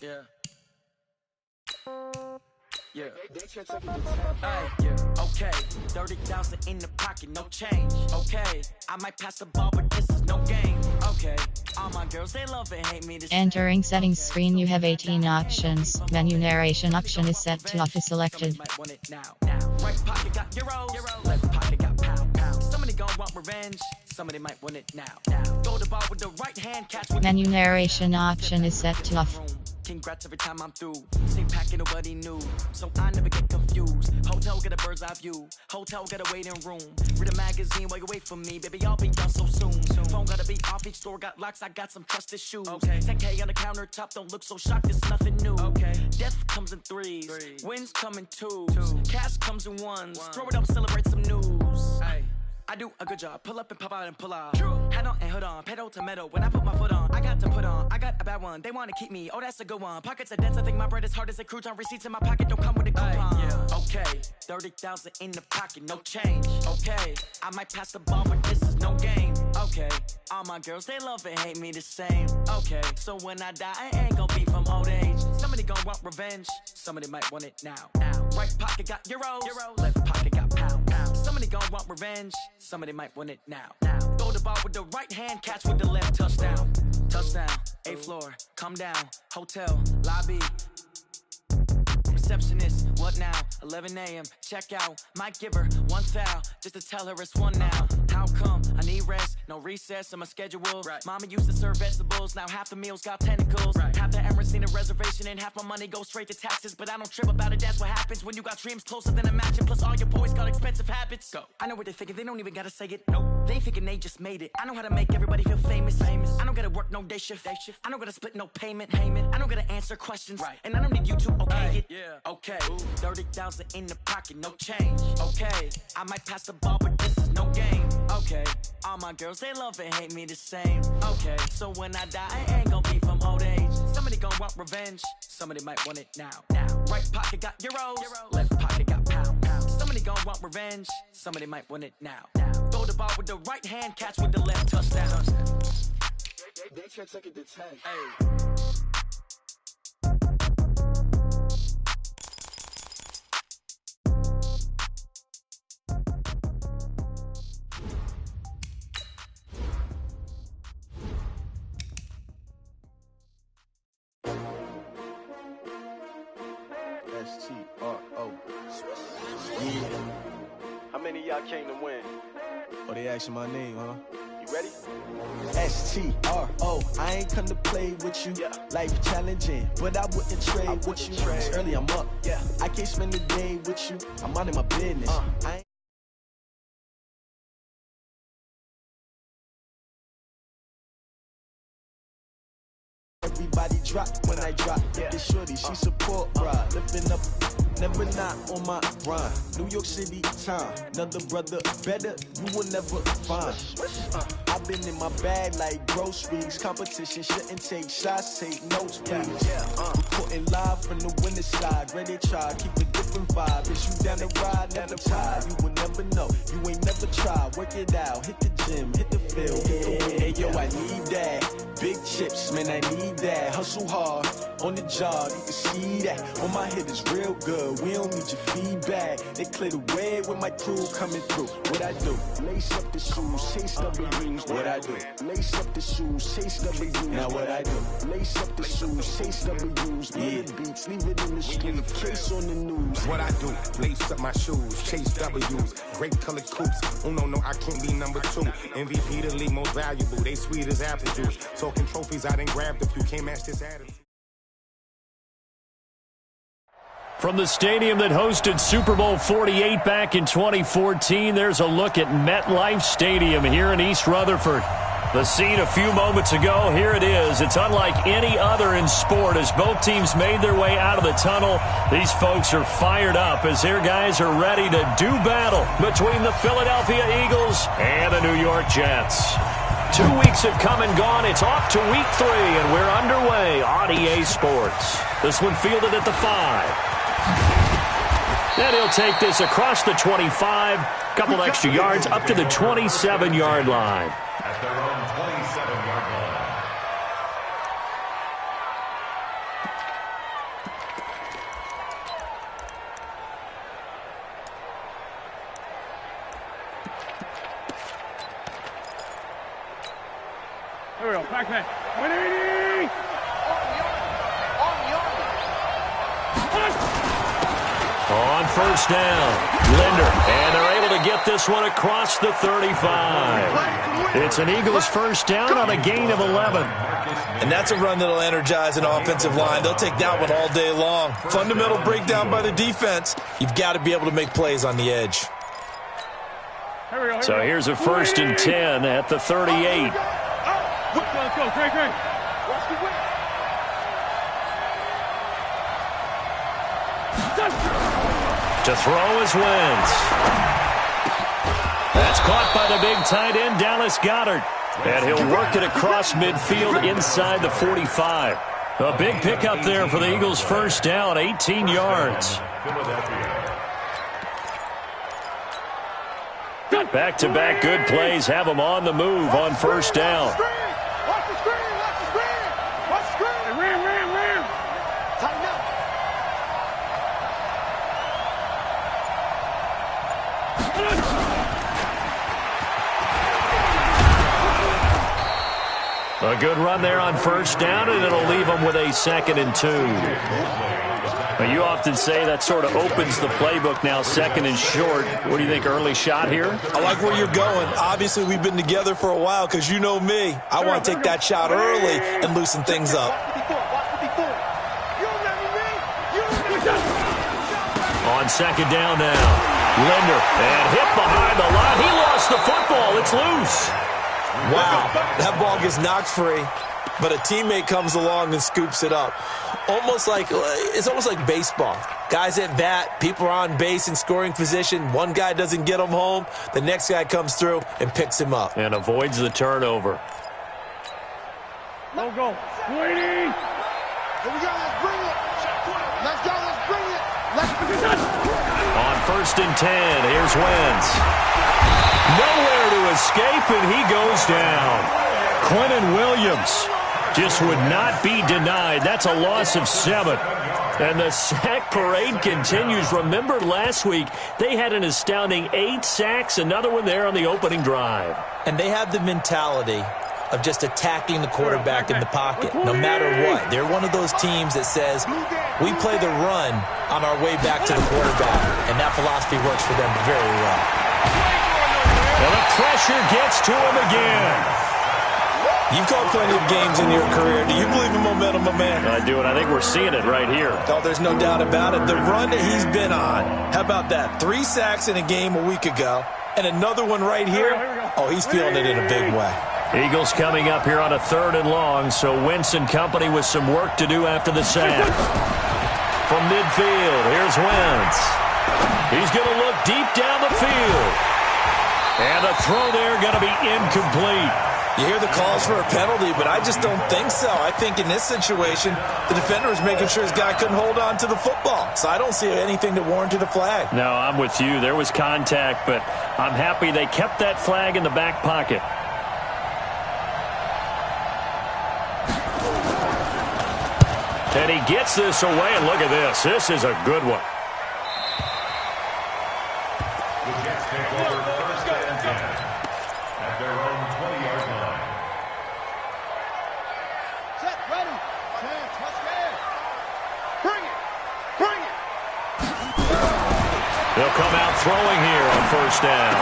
Yeah. Yeah. Yeah. Okay. 30,000 in the pocket, no change. Okay. I might pass the ball, but this is no game. Okay. All my girls, they love and hate me. Entering settings screen, you have 18 options. Menu narration option is set to off is selected. Right pocket got euros, left pocket got pound. Somebody gon' want revenge. Somebody might want it now. Throw the ball with the right hand, catch with Menu narration option is set to off. Congrats every time I'm through. Same packet, nobody knew, so I never get confused. Hotel get a bird's eye view. Hotel got a waiting room. Read a magazine while you wait for me, baby. I'll be done so soon. Phone gotta be off. Each store got locks. I got some trusted shoes. Okay. 10K on the countertop. Don't look so shocked. It's nothing new. Okay. Death comes in threes. Wins come in twos. Cash comes in ones. Throw it up, celebrate some news. Hey. I do a good job, pull up and pop out and pull out. Head on and hood on, pedal to metal. When I put my foot on, I got to put on. I got a bad one, they wanna keep me. Oh, that's a good one. Pockets are dense, I think my bread is hard as a crouton. Receipts in my pocket don't come with a coupon. Yeah. Okay, 30,000 in the pocket, no change. Okay, I might pass the ball, but this is no game. Okay, all my girls, they love and hate me the same. Okay, so when I die, I ain't gonna be from old age. Somebody gon' want revenge, somebody might want it now. Right pocket got euros, left pocket got pound. Somebody gon' want revenge, somebody might want it now. Throw the ball with the right hand, catch with the left, touchdown. Touchdown, 8th floor, come down, hotel, lobby. receptionist. What now? 11 a.m. Check out. Might give her one foul just to tell her it's one now. How come? I need rest. No recess in my schedule. Right. Mama used to serve vegetables. Now half the meals got tentacles. Right. Half the Emirates need a reservation and half my money goes straight to taxes. But I don't trip about it. That's what happens when you got dreams closer than a mansion. Plus all your boys got expensive habits. Go. I know what they're thinking. They don't even gotta say it. Nope. They thinking they just made it. I know how to make everybody feel famous. I don't gotta work no day shift. I don't gotta split no payment. I don't gotta answer questions. Right. And I don't need you to okay it. Yeah. Okay. 30,000 in the pocket, no change. Okay. I might pass the ball, but this is no game. Okay. All my girls, they love and hate me the same. Okay. So when I die, I ain't gonna be from old age. Somebody gon' want revenge. Somebody might want it now. Right pocket got euros. Left pocket got pound. Somebody gon' want revenge. Somebody might want it now. Throw the ball with the right hand, catch with the left, touchdown. They can't take it to 10. Hey. S-T-R-O. Yeah. How many of y'all came to win? Oh, they asking my name, huh? You ready? S-T-R-O. I ain't come to play with you. Yeah. Life challenging, but I wouldn't trade with you. It's early, I'm up. Yeah. I can't spend the day with you. I'm minding my business. I ain't Everybody drop when I drop. Yeah. This shorty, she support, bruh. Lifting up, never not on my grind. New York City time, another brother better, you will never find. I've been in my bag like groceries. Competition shouldn't take shots, take notes, please. Reporting live from the winter side. Ready to try, keep a different vibe. Is you down the ride, never tired. You will never know, you ain't never tried. Work it out, hit the gym, hit the field. Hey yo, I need that. Big chips, man, I need that. Hustle hard, on the job, you can see that. On my head is real good, we don't need your feedback. They clear the way with my crew coming through. What I do? Lace up the shoes, chase W's. What I do? Lace up the shoes, chase W's. Now what I do? Lace up the shoes, chase W's. Yeah. Beats, leave it in the street, case on the news. What I do? Lace up my shoes, chase W's. Great colored coops. Oh no, I can't be number 2. MVP the league most valuable. They sweet as apple juice. Talking trophies, I didn't grab the few. Can't match this attitude. From the stadium that hosted Super Bowl 48 back in 2014, there's a look at MetLife Stadium here in East Rutherford. The scene a few moments ago, here it is. It's unlike any other in sport as both teams made their way out of the tunnel. These folks are fired up as their guys are ready to do battle between the Philadelphia Eagles and the New York Jets. 2 weeks have come and gone. It's off to week 3, and we're underway on EA Sports. This one fielded at the 5. And he'll take this across the 25, couple extra yards up to the 27-yard line. At their own 27-yard line. Here we go, back man. 180! On first down, Linder, and they're able to get this one across the 35. It's an Eagles first down on a gain of 11. And that's a run that'll energize an offensive line. They'll take that one all day long. Fundamental breakdown by the defense. You've got to be able to make plays on the edge. So here's a 1st and 10 at the 38. Let's go, Craig. To throw is Wentz. That's caught by the big tight end, Dallas Goedert. And he'll work it across midfield inside the 45. A big pickup there for the Eagles' first down, 18 yards. Back-to-back good plays have them on the move on first down. Watch the screen! Watch the screen! Ram! Tighten up! A good run there on first down, and it'll leave them with a 2nd and 2. Well, you often say that sort of opens the playbook now, second and short. What do you think, early shot here? I like where you're going. Obviously, we've been together for a while because you know me. I want to take that shot early and loosen things up. On second down now, Linder, and hit behind the line. He lost the football. It's loose. Wow, that ball gets knocked free, but a teammate comes along and scoops it up. It's almost like baseball. Guys at bat, people are on base in scoring position. One guy doesn't get him home. The next guy comes through and picks him up. And avoids the turnover. Let's go. Sweetie. Here we go. Let's bring it. Let's go. Let's bring it. On first and 10, here's Wentz. Nowhere to escape, and he goes down. Quentin Williams just would not be denied. That's a loss of 7. And the sack parade continues. Remember last week, they had an astounding 8 sacks, another one there on the opening drive. And they have the mentality of just attacking the quarterback in the pocket, no matter what. They're one of those teams that says, we play the run on our way back to the quarterback, and that philosophy works for them very well. And the pressure gets to him again. You've called plenty of games in your career. Do you believe in momentum, my man? I do, and I think we're seeing it right here. Oh, there's no doubt about it. The run that he's been on, how about that? 3 sacks in a game a week ago, and another one right here. Oh, he's feeling it in a big way. Eagles coming up here on a 3rd and long, so Wentz and company with some work to do after the sack. From midfield, here's Wentz. He's going to look deep down the field. And the throw there going to be incomplete. You hear the calls for a penalty, but I just don't think so. I think in this situation, the defender is making sure his guy couldn't hold on to the football. So I don't see anything that warranted a flag. No, I'm with you. There was contact, but I'm happy they kept that flag in the back pocket. And he gets this away, and look at this. This is a good one. The Jets take over first and 10 at their own 20-yard line. Set, ready. Chance, let's go. Bring it. Bring it. They'll come out throwing here on first down.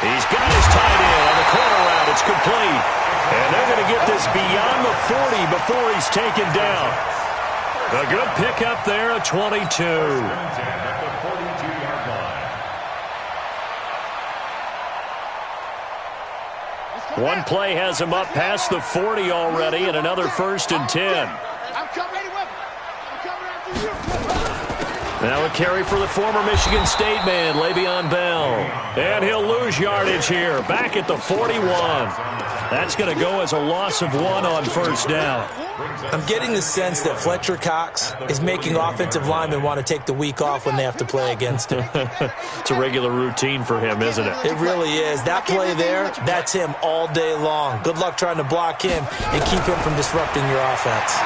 He's got his tight end on the corner route. It's complete. And they're going to get this beyond the 40 before he's taken down. A good pickup there at 22. At the 42-yard line. One play has him up past the 40 already, and another first and 10. I'm coming ready with you. I'm coming after you. Now a carry for the former Michigan State man, Le'Veon Bell. And he'll lose yardage here, back at the 41. That's going to go as a loss of 1 on first down. I'm getting the sense that Fletcher Cox is making offensive linemen want to take the week off when they have to play against him. It's a regular routine for him, isn't it? It really is. That play there, that's him all day long. Good luck trying to block him and keep him from disrupting your offense.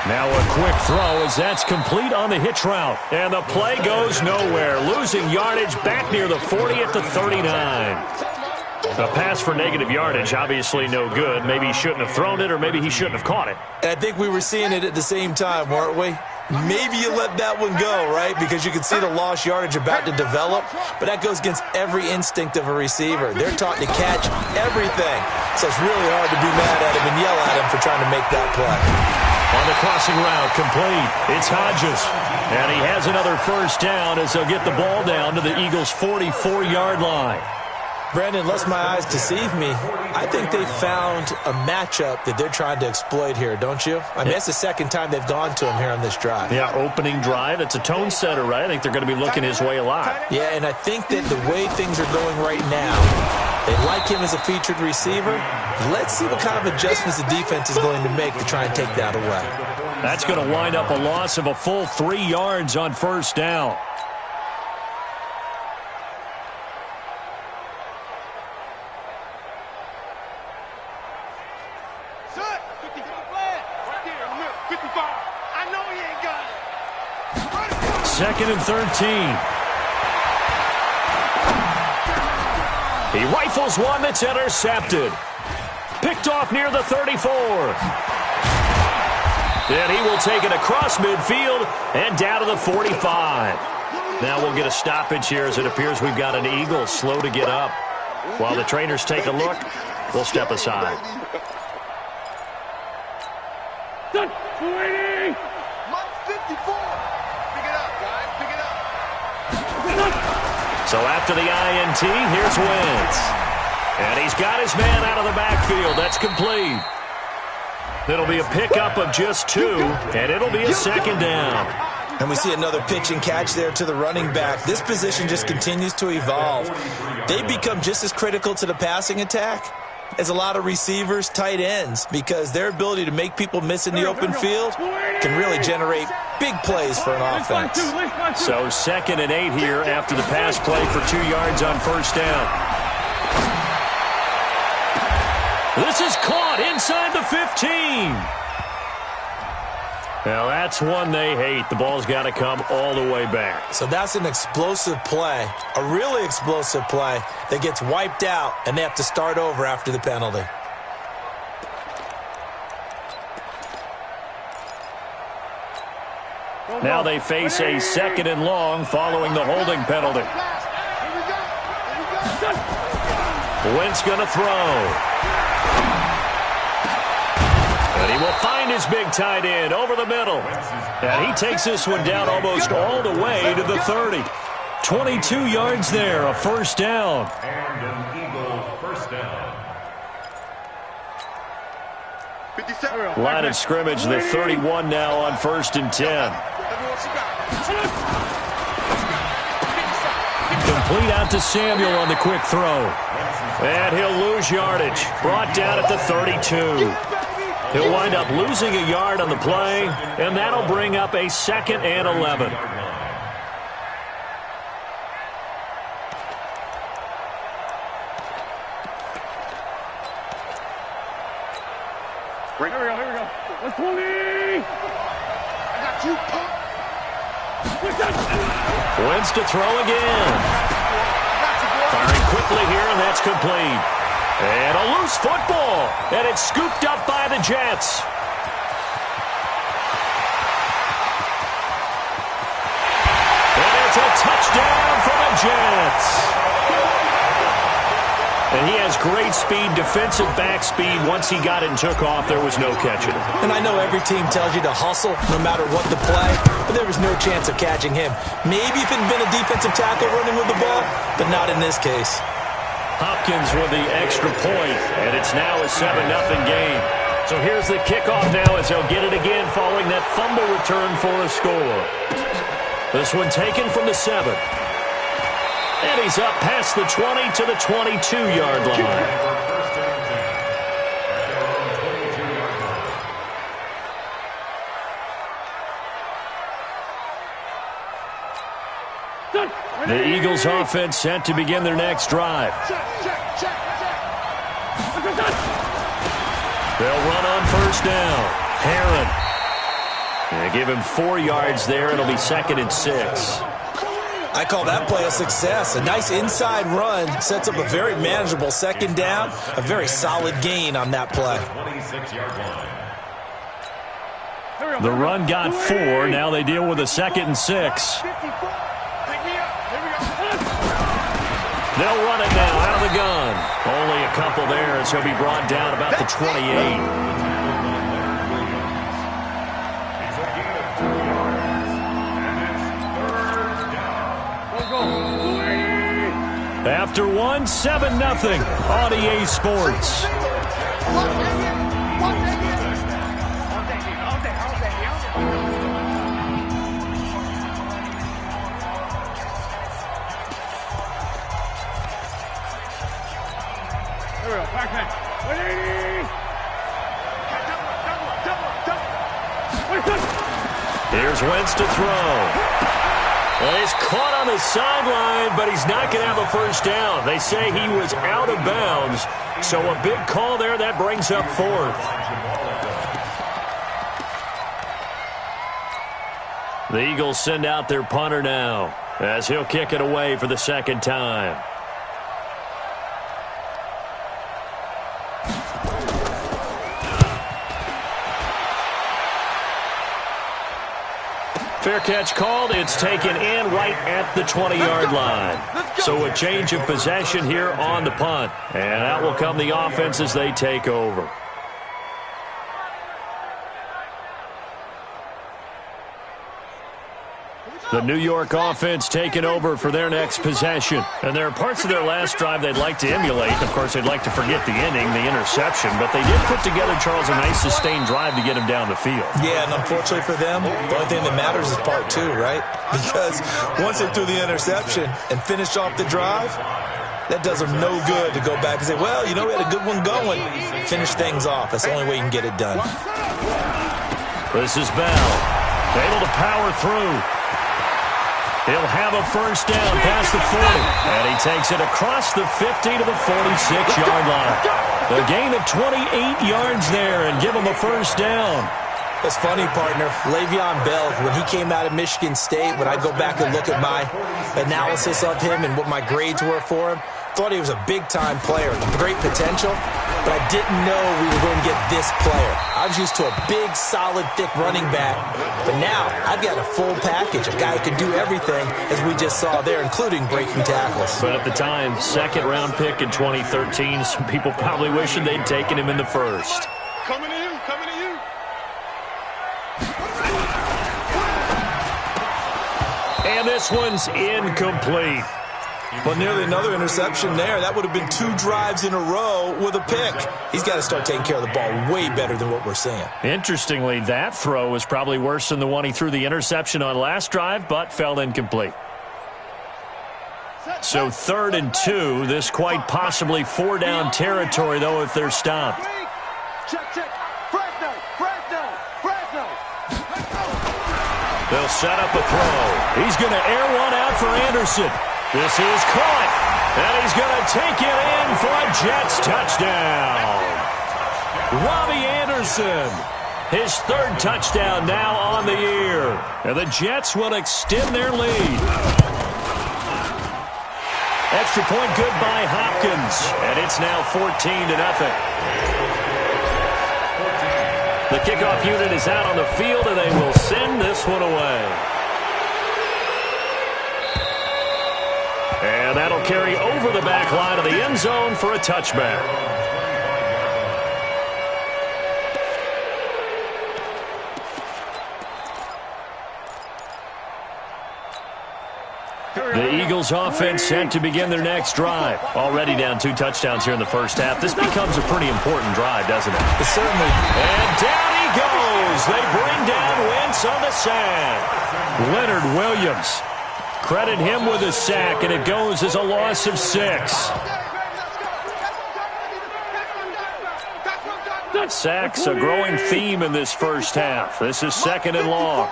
Now a quick throw as that's complete on the hitch route. And the play goes nowhere. Losing yardage back near the 40 at the 39. A pass for negative yardage, obviously no good. Maybe he shouldn't have thrown it, or maybe he shouldn't have caught it. I think we were seeing it at the same time, weren't we? Maybe you let that one go, right? Because you can see the lost yardage about to develop. But that goes against every instinct of a receiver. They're taught to catch everything. So it's really hard to be mad at him and yell at him for trying to make that play. On the crossing route, complete. It's Hodges. And he has another first down as they'll get the ball down to the Eagles' 44-yard line. Brandon, lest my eyes deceive me, I think they found a matchup that they're trying to exploit here, don't you? I mean, that's the second time they've gone to him here on this drive. Yeah, opening drive. It's a tone setter, right? I think they're going to be looking his way a lot. Yeah, and I think that the way things are going right now, they like him as a featured receiver. Let's see what kind of adjustments the defense is going to make to try and take that away. That's going to wind up a loss of a full 3 yards on first down. Second and 13. He rifles one that's intercepted. Picked off near the 34. And he will take it across midfield and down to the 45. Now we'll get a stoppage here as it appears we've got an Eagle slow to get up. While the trainers take a look, we'll step aside. Done. 280. 54. Pick it up, guys. Pick it up. So after the INT, here's Wentz. And he's got his man out of the backfield. That's complete. It'll be a pickup of just 2, and it'll be a second down. And we see another pitch and catch there to the running back. This position just continues to evolve. They become just as critical to the passing attack as a lot of receivers, tight ends, because their ability to make people miss in the open field can really generate big plays for an offense. So 2nd and 8 here after the pass play for 2 yards on first down. This is caught inside the 15. Now, that's one they hate. The ball's got to come all the way back. So that's an explosive play, a really explosive play that gets wiped out, and they have to start over after the penalty. Now they face a 2nd and long following the holding penalty. Wentz going to throw. And he will find his big tight end over the middle. And he takes this one down almost all the way to the 30. 22 yards there, a first down. And an Eagle first down. Line of scrimmage, the 31 now on 1st and 10. Complete out to Samuel on the quick throw. And he'll lose yardage. Brought down at the 32. He'll wind up losing a yard on the play, and that'll bring up a 2nd and 11. Here we go. 120. I got you, punk. Wentz to throw again. Firing quickly here, and that's complete. And a loose football, and it's scooped up by the Jets. And it's a touchdown for the Jets. And he has great speed, defensive back speed. Once he got it and took off, there was no catching him. And I know every team tells you to hustle no matter what the play, but there was no chance of catching him. Maybe if it had been a defensive tackle running with the ball, but not in this case. Hopkins with the extra point, and it's now a 7-0 game. So here's the kickoff now as they'll get it again following that fumble return for a score. This one taken from the 7. And he's up past the 20 to the 22-yard line. The Eagles offense set to begin their next drive. They'll run on first down. Herron. They give him 4 yards there. It'll be 2nd and 6. I call that play a success. A nice inside run sets up a very manageable 2nd down. A very solid gain on that play. The run got 4. Now they deal with a 2nd and 6. They'll run it now out of the gun. Only a couple there as he'll be brought down about the 28. After one, 7-0 on EA Sports. Here's Wentz to throw. Well, he's caught on the sideline, but he's not going to have a first down. They say he was out of bounds, so a big call there. That brings up 4th. The Eagles send out their punter now as he'll kick it away for the 2nd time. Fair catch called. It's taken in right at the 20-yard line. So a change of possession here on the punt. And out will come the offense as they take over. The New York offense taking over for their next possession. And there are parts of their last drive they'd like to emulate. Of course, they'd like to forget the inning, the interception. But they did put together, Charles, a nice sustained drive to get him down the field. Yeah, and unfortunately for them, the only thing that matters is part two, right? Because once they threw the interception and finished off the drive, that does them no good to go back and say, well, you know, we had a good one going. Finish things off. That's the only way you can get it done. This is Bell. Able to power through. He'll have a first down past the 40. And he takes it across the 50 to the 46-yard line. The gain of 28 yards there and give him a first down. It's funny, partner. Le'Veon Bell, when he came out of Michigan State, when I go back and look at my analysis of him and what my grades were for him, thought he was a big-time player, great potential, but I didn't know we were going to get this player. I was used to a big, solid, thick running back, but now I've got a full package, a guy who can do everything, as we just saw there, including breaking tackles. But at the time, second-round pick in 2013, some people probably wishing they'd taken him in the first. Coming to you, coming to you. And this one's incomplete. But nearly another interception there. That would have been 2 drives in a row with a pick. He's got to start taking care of the ball way better than what we're seeing. Interestingly, that throw was probably worse than the one he threw the interception on last drive, but fell incomplete. So 3rd and 2. This quite possibly 4-down territory, though, if they're stopped. Check. Fresno. They'll set up a throw. He's going to air one out for Anderson. This is caught, and he's going to take it in for a Jets touchdown. Robbie Anderson, his 3rd touchdown now on the year. And the Jets will extend their lead. Extra point good by Hopkins, and it's now 14-0. The kickoff unit is out on the field, and they will send this one away. And that'll carry over the back line of the end zone for a touchback. The Eagles offense set to begin their next drive. Already down 2 touchdowns here in the first half. This becomes a pretty important drive, doesn't it? It certainly. And down he goes. They bring down Wentz on the sack. Leonard Williams. Credit him with a sack, and it goes as a loss of 6. Sacks a growing theme in this first half. This is 2nd and long.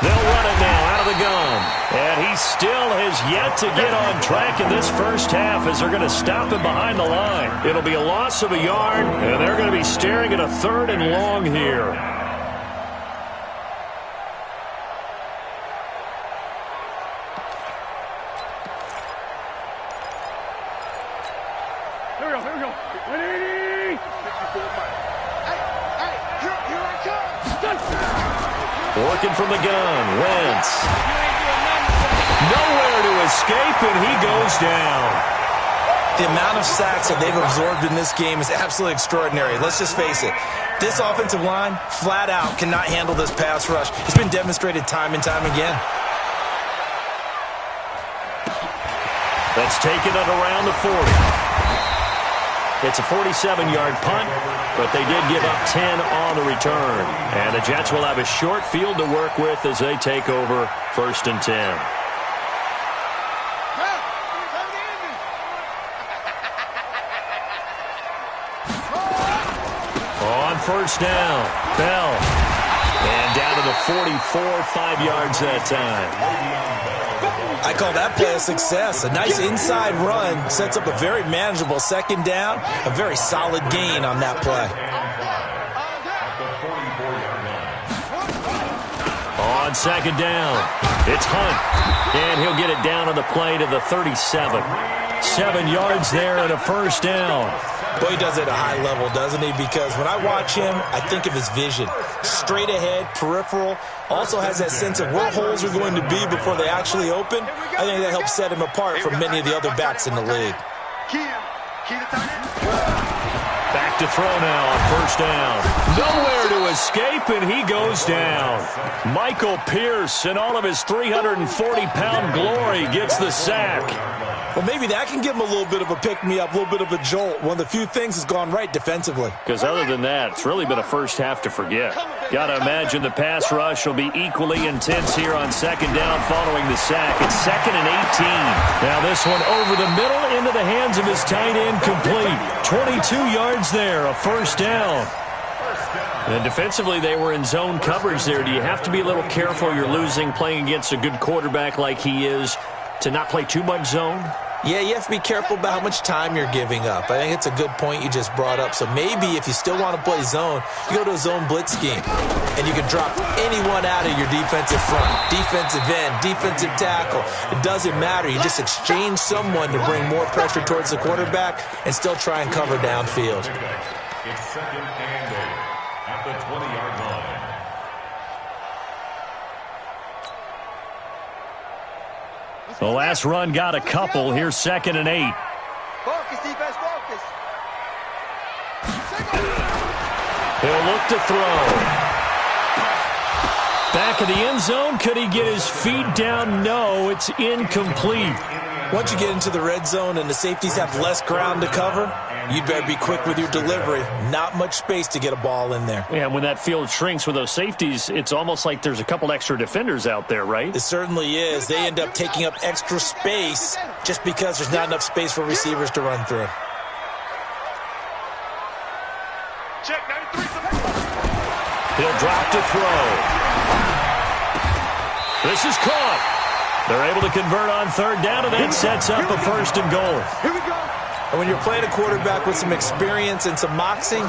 They'll run it now out of the gun. And he still has yet to get on track in this first half as they're going to stop him behind the line. It'll be a loss of a yard, and they're going to be staring at a 3rd and long here. Here we go. Ready? 54 miles. Hey, here I come. Working from the gun, Wentz. Nowhere to escape, and he goes down. The amount of sacks that they've absorbed in this game is absolutely extraordinary. Let's just face it. This offensive line, flat out, cannot handle this pass rush. It's been demonstrated time and time again. Let's take it at around the 40. It's a 47-yard punt, but they did give up 10 on the return. And the Jets will have a short field to work with as they take over 1st and 10. On 1st down, Bell. And down to the 44, 5 yards that time. I call that play a success. A nice inside run sets up a very manageable 2nd down. A very solid gain on that play. On On second down, it's Hunt, and he'll get it down on the play to the 37. 7 yards there and a first down. Boy, he does it at a high level, doesn't he? Because when I watch him, I think of his vision. Straight ahead, peripheral, also has that sense of where holes are going to be before they actually open. I think that helps set him apart from many of the other backs in the league. Back to throw now on first down. Nowhere to escape, and he goes down. Michael Pierce, in all of his 340-pound glory, gets the sack. Well, maybe that can give him a little bit of a pick-me-up, a little bit of a jolt. One of the few things has gone right defensively. Because other than that, it's really been a first half to forget. Got to imagine the pass rush will be equally intense here on second down following the sack. It's 2nd and 18. Now this one over the middle into the hands of his tight end, complete. 22 yards there, a first down. And defensively, they were in zone coverage there. Do you have to be a little careful? You're losing playing against a good quarterback like he is to not play too much zone? Yeah, you have to be careful about how much time you're giving up. I think it's a good point you just brought up. So maybe if you still want to play zone, you go to a zone blitz scheme. And you can drop anyone out of your defensive front, defensive end, defensive tackle. It doesn't matter. You just exchange someone to bring more pressure towards the quarterback and still try and cover downfield. It's 2nd and 8 at the 20-yard line. The last run got a couple. Here's 2nd and 8. Focus, defense, focus. He'll look to throw. Back of the end zone. Could he get his feet down? No, it's incomplete. Once you get into the red zone and the safeties have less ground to cover, you'd better be quick with your delivery. Not much space to get a ball in there. Yeah, when that field shrinks with those safeties, it's almost like there's a couple extra defenders out there, right? It certainly is. They end up taking up extra space just because there's not enough space for receivers to run through. Check 93. He'll drop to throw. This is caught. They're able to convert on third down, and that sets up a 1st and goal. Here we go. And when you're playing a quarterback with some experience and some moxie,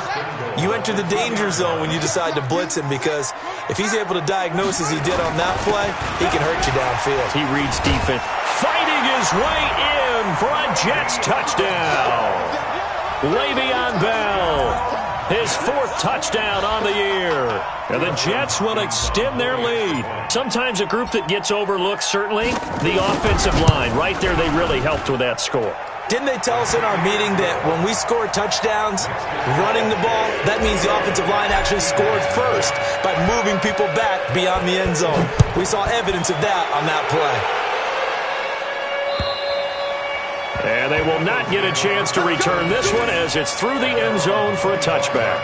you enter the danger zone when you decide to blitz him, because if he's able to diagnose as he did on that play, he can hurt you downfield. He reads defense, fighting his way in for a Jets touchdown. Le'Veon Bell, his 4th touchdown on the year. And the Jets will extend their lead. Sometimes a group that gets overlooked, certainly, the offensive line. Right there, they really helped with that score. Didn't they tell us in our meeting that when we score touchdowns running the ball, that means the offensive line actually scored first by moving people back beyond the end zone? We saw evidence of that on that play. And they will not get a chance to return this one as it's through the end zone for a touchback.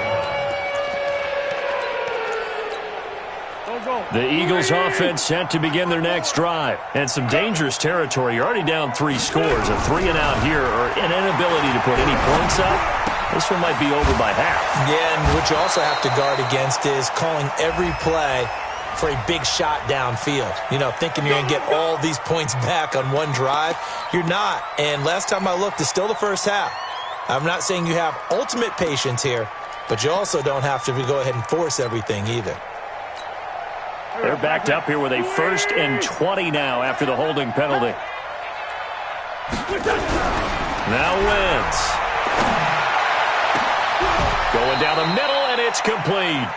The Eagles offense set to begin their next drive. And some dangerous territory. You're already down 3 scores. A 3 and out here, or an inability to put any points up. This one might be over by half. Yeah, and what you also have to guard against is calling every play for a big shot downfield. You know, thinking you're going to get all these points back on one drive. You're not. And last time I looked, it's still the first half. I'm not saying you have ultimate patience here, but you also don't have to go ahead and force everything either. They're backed up here with a 1st and 20 now after the holding penalty. Now Wentz. Going down the middle, and it's complete.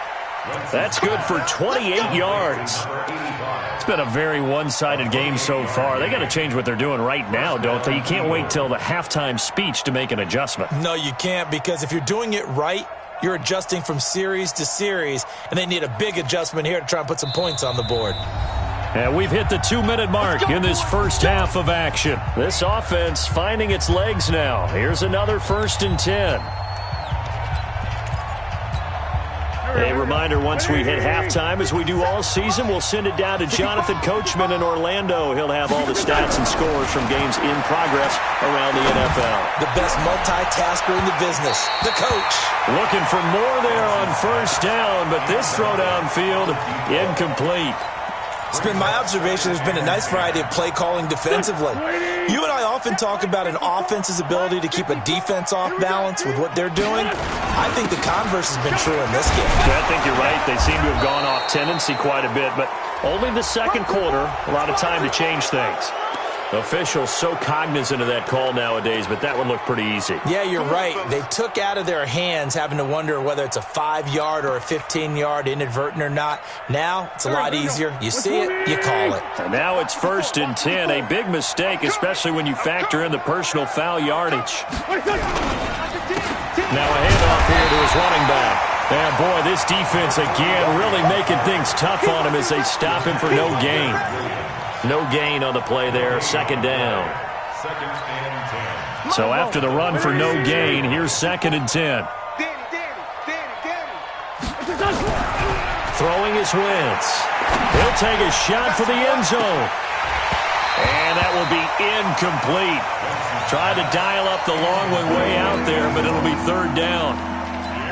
That's good for 28 yards. It's been a very one-sided game so far. They got to change what they're doing right now, don't they? You can't wait till the halftime speech to make an adjustment. No, you can't, because if you're doing it right, you're adjusting from series to series, and they need a big adjustment here to try and put some points on the board. And we've hit the 2-minute mark in this first half of action. This offense finding its legs now. Here's another 1st and 10. A reminder, once we hit halftime, as we do all season, we'll send it down to Jonathan Coachman in Orlando. He'll have all the stats and scores from games in progress around the NFL. The best multitasker in the business, the coach. Looking for more there on 1st down, but this throw downfield, incomplete. It's been my observation there's been a nice variety of play calling defensively. You and I often talk about an offense's ability to keep a defense off balance with what they're doing. I think the converse has been true in this game. Yeah, I think you're right. They seem to have gone off tendency quite a bit, but Only the second quarter. A lot of time to change things. Officials so cognizant of that call nowadays, but that would look pretty easy. Yeah, you're right. They took out of their hands having to wonder whether it's a 5-yard or a 15-yard inadvertent or not. Now, it's a lot easier. You see it, you call it. And now it's 1st and 10. A big mistake, especially when you factor in the personal foul yardage. Now a handoff here to his running back. And, boy, this defense again really making things tough on him as they stop him for no gain. No gain on the play there, 2nd down. So after the run for no gain, here's 2nd and 10. Throwing his Wentz. He'll take a shot for the end zone. And that will be incomplete. Tried to dial up the long one way out there, but it'll be 3rd down.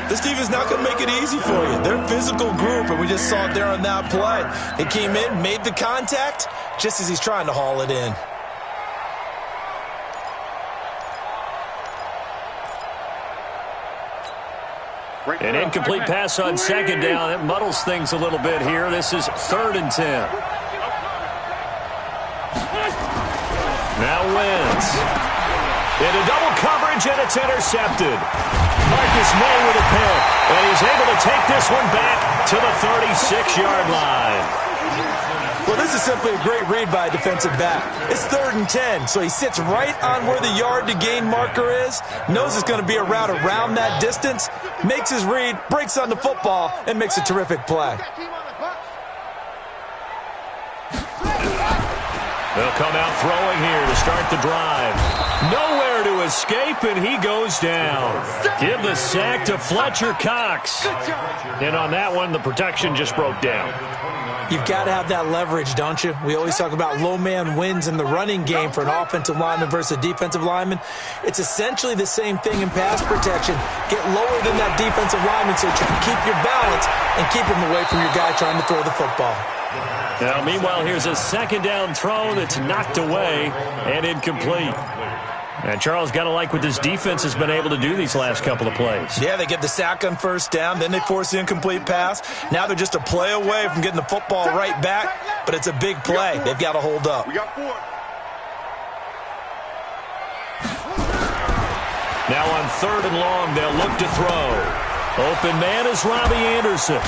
This defense not going to make it easy for you. They're a physical group, and we just saw it there on that play. They came in, made the contact, just as he's trying to haul it in. An incomplete pass on 2nd down. It muddles things a little bit here. This is 3rd and 10. Now Wentz. Into double coverage, and it's intercepted. Marcus May with a pick, and he's able to take this one back to the 36-yard line. Well, this is simply a great read by a defensive back. It's 3rd and 10, so he sits right on where the yard-to-gain marker is, knows it's going to be a route around that distance, makes his read, breaks on the football, and makes a terrific play. They'll come out throwing here to start the drive. Nowhere to escape, and he goes down. Give the sack to Fletcher Cox. And on that one, the protection just broke down. You've got to have that leverage, don't you? We always talk about low man wins in the running game for an offensive lineman versus a defensive lineman. It's essentially the same thing in pass protection. Get lower than that defensive lineman so that you can keep your balance and keep him away from your guy trying to throw the football. Now, meanwhile, here's a 2nd down throw that's knocked away and incomplete. And Charles, got to like what this defense has been able to do these last couple of plays. Yeah, they get the sack on 1st down, then they force the incomplete pass. Now they're just a play away from getting the football right back, but it's a big play. They've got to hold up. Now on 3rd and long, they'll look to throw. Open man is Robbie Anderson.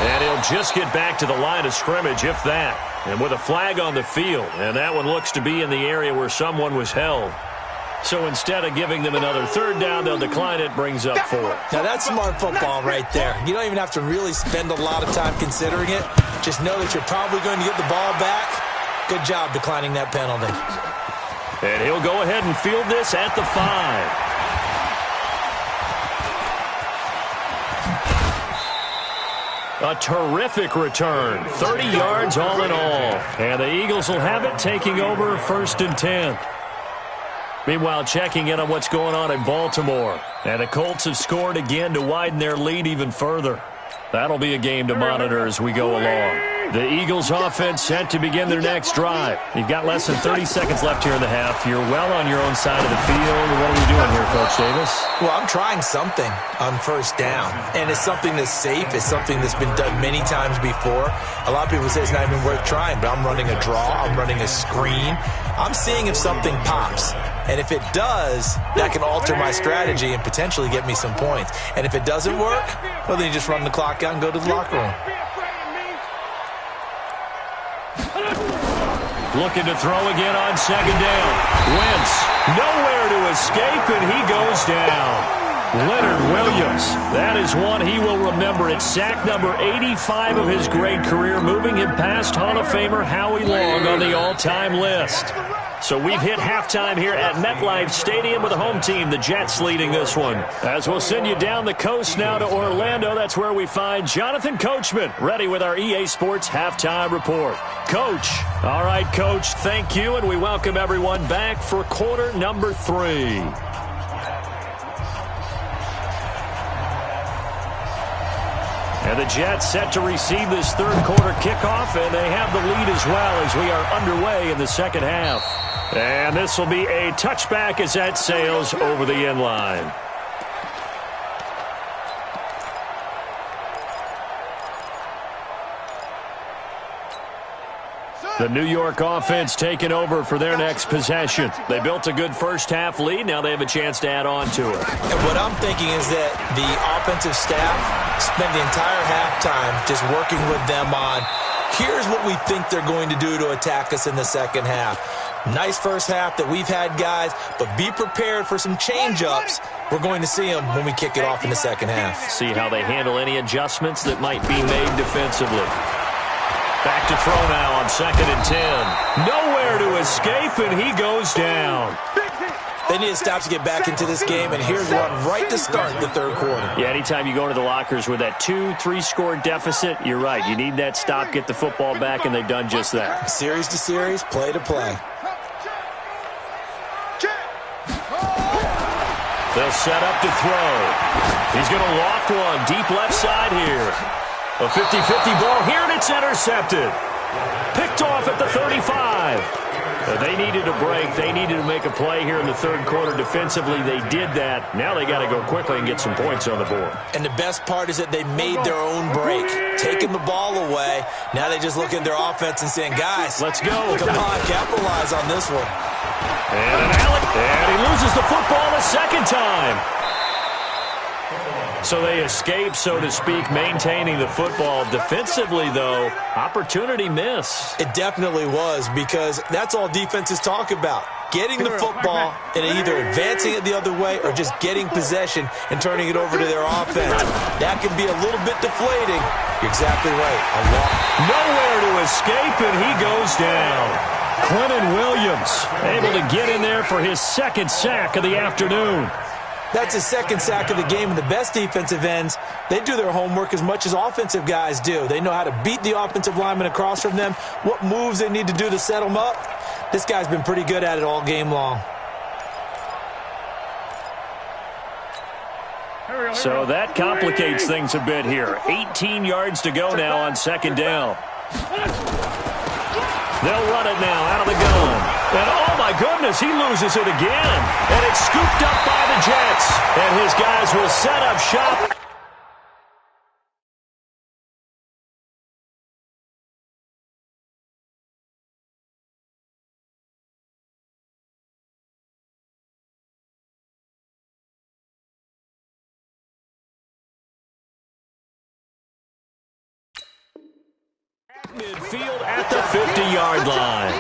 And he'll just get back to the line of scrimmage, if that. And with a flag on the field, and that one looks to be in the area where someone was held. So instead of giving them another 3rd down, they'll decline it, brings up 4. Now that's smart football right there. You don't even have to really spend a lot of time considering it. Just know that you're probably going to get the ball back. Good job declining that penalty. And he'll go ahead and field this at the 5. A terrific return. 30 yards all in all. And the Eagles will have it, taking over 1st and 10. Meanwhile, checking in on what's going on in Baltimore. And the Colts have scored again to widen their lead even further. That'll be a game to monitor as we go along. The Eagles offense set to begin their next drive. You've got less than 30 seconds left here in the half. You're well on your own side of the field. What are we doing here, Coach Davis? Well, I'm trying something on 1st down. And it's something that's safe. It's something that's been done many times before. A lot of people say it's not even worth trying, but I'm running a draw. I'm running a screen. I'm seeing if something pops. And if it does, that can alter my strategy and potentially get me some points. And if it doesn't work, well, then you just run the clock out and go to the locker room. Looking to throw again on 2nd down. Wentz, nowhere to escape, and he goes down. Leonard Williams, that is one he will remember. It's sack number 85 of his great career, moving him past Hall of Famer Howie Long on the all-time list. So we've hit halftime here at MetLife Stadium with the home team, the Jets, leading this one. As we'll send you down the coast now to Orlando, that's where we find Jonathan Coachman, ready with our EA Sports halftime report. Coach. All right, Coach, thank you, and we welcome everyone back for quarter number 3. And the Jets set to receive this 3rd quarter kickoff, and they have the lead as well as we are underway in the 2nd half. And this will be a touchback as that sails over the end line. The New York offense taking over for their next possession. They built a good first-half lead. Now they have a chance to add on to it. And what I'm thinking is that the offensive staff spent the entire halftime just working with them on, here's what we think they're going to do to attack us in the second half. Nice first half that we've had, guys, but be prepared for some change-ups. We're going to see them when we kick it off in the second half. See how they handle any adjustments that might be made defensively. Back to throw now on 2nd and 10. Nowhere to escape, and he goes down. They need to stop to get back into this game, and here's one right to start the third quarter. Yeah, anytime you go into the lockers with that 2-3 score deficit, you're right. You need that stop, get the football back, and they've done just that. Series to series, play to play. They'll set up to throw. He's going to loft one deep left side here. A 50-50 ball here, and it's intercepted. Picked off at the 35. They needed a break. They needed to make a play here in the third quarter defensively. They did that. Now they got to go quickly and get some points on the board. And the best part is that they made their own break, taking the ball away. Now they just look at their offense and saying, guys, let's go. Come on, capitalize on this one. And he loses the football a second time. So they escape, so to speak, maintaining the football. Defensively, though, opportunity miss. It definitely was, because that's all defenses talk about. Getting the football and either advancing it the other way or just getting possession and turning it over to their offense. That can be a little bit deflating. You're exactly right. A lot. Nowhere to escape, and he goes down. Quentin Williams able to get in there for his second sack of the afternoon. That's his second sack of the game, and the best defensive ends, they do their homework as much as offensive guys do. They know how to beat the offensive lineman across from them, what moves they need to do to set them up. This guy's been pretty good at it all game long. So that complicates things a bit here. 18 yards to go now on 2nd down. They'll run it now out of the gun. And oh my goodness, he loses it again. And it's scooped up by the Jets. And his guys will set up shop. Midfield at the 50-yard line.